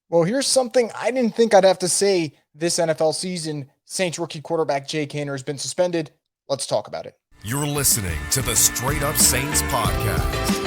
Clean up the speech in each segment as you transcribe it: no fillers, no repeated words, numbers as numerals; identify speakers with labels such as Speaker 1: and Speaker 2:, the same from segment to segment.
Speaker 1: Well, here's something I didn't think I'd have to say this NFL season. Saints rookie quarterback Jake Haener has been suspended. Let's talk about it.
Speaker 2: You're listening to the Straight Up Saints podcast.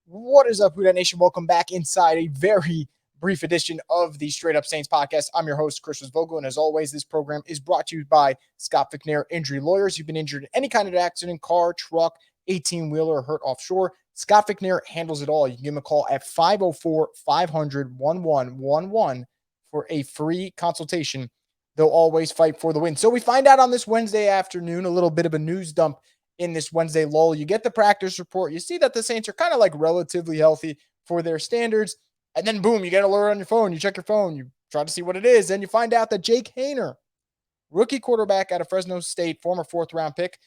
Speaker 1: What is up, Who Dat Nation? Welcome back inside a very brief edition of the Straight Up Saints podcast. I'm your host, Chris Vogel, and as always, this program is brought to you by Scott Fickner Injury Lawyers. You've been injured in any kind of accident, car, truck, 18-wheeler, hurt offshore. Scott Fickner handles it all. You can give him a call at 504-500-1111 for a free consultation. They'll always fight for the win. So we find out on this Wednesday afternoon, a little bit of a news dump in this Wednesday lull. You get the practice report. You see that the Saints are kind of like relatively healthy for their standards. And then boom, you get an alert on your phone. You check your phone. You try to see what it is. And you find out that Jake Haener, rookie quarterback out of Fresno State, former fourth-round pick,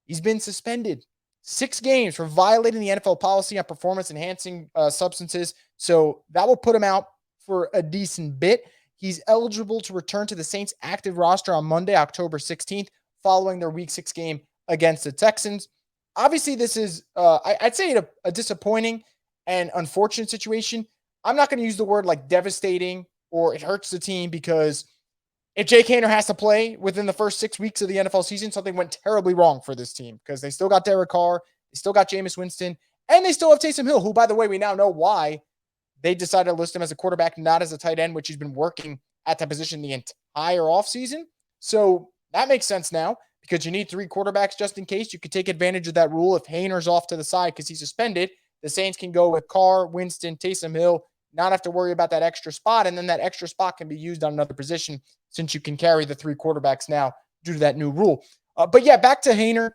Speaker 1: he's been suspended 6 games for violating the NFL policy on performance-enhancing substances. So that will put him out for a decent bit. He's eligible to return to the Saints' active roster on Monday, October 16th, following their Week 6 game against the Texans. Obviously, this is, I'd say, a disappointing and unfortunate situation. I'm not going to use the word like devastating or it hurts the team, because if Jake Haener has to play within the first 6 weeks of the NFL season, something went terribly wrong for this team, because they still got Derek Carr, they still got Jameis Winston, and they still have Taysom Hill, who, by the way, we now know why they decided to list him as a quarterback, not as a tight end, which he's been working at that position the entire offseason. So that makes sense now, because you need 3 quarterbacks just in case. You could take advantage of that rule. If Haener's off to the side because he's suspended, the Saints can go with Carr, Winston, Taysom Hill, not have to worry about that extra spot, and then that extra spot can be used on another position, since you can carry the 3 quarterbacks now due to that new rule. But yeah, back to Haener.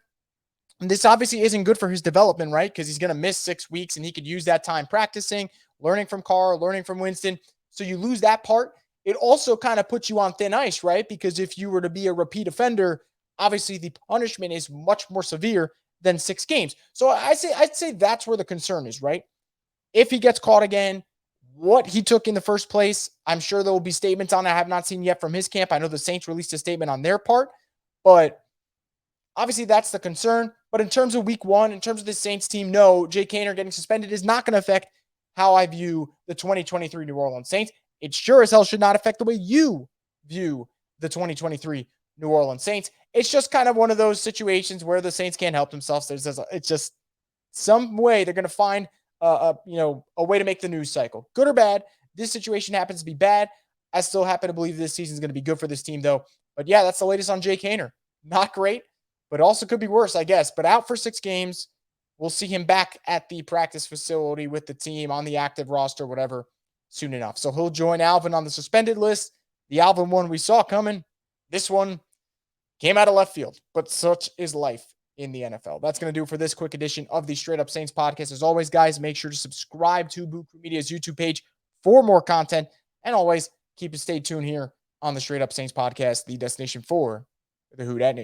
Speaker 1: This obviously isn't good for his development, right? Because he's going to miss 6 weeks, and he could use that time practicing, learning from Carr, learning from Winston. So you lose that part. It also kind of puts you on thin ice, right? Because if you were to be a repeat offender, obviously the punishment is much more severe than 6 games. So I'd say that's where the concern is, right? If he gets caught again, what he took in the first place, I'm sure there will be statements on it I have not seen yet from his camp. I know the Saints released a statement on their part, but obviously that's the concern. But in terms of week 1, in terms of the Saints team, no, Jake Haener getting suspended is not going to affect how I view the 2023 New Orleans Saints. It sure as hell should not affect the way you view the 2023 New Orleans Saints. It's just kind of one of those situations where the Saints can't help themselves. It's just some way they're going to find a way to make the news cycle. Good or bad, this situation happens to be bad. I still happen to believe this season is going to be good for this team, though. But yeah, that's the latest on Jake Haener. Not great, but also could be worse, I guess. But out for 6 games. We'll see him back at the practice facility with the team on the active roster, whatever, soon enough. So he'll join Alvin on the suspended list. The Alvin one we saw coming. This one came out of left field, but such is life in the NFL. That's going to do it for this quick edition of the Straight Up Saints podcast. As always, guys, make sure to subscribe to Boo Crew Media's YouTube page for more content. And always keep it stay tuned here on the Straight Up Saints podcast, the destination for the Who Dat Nation.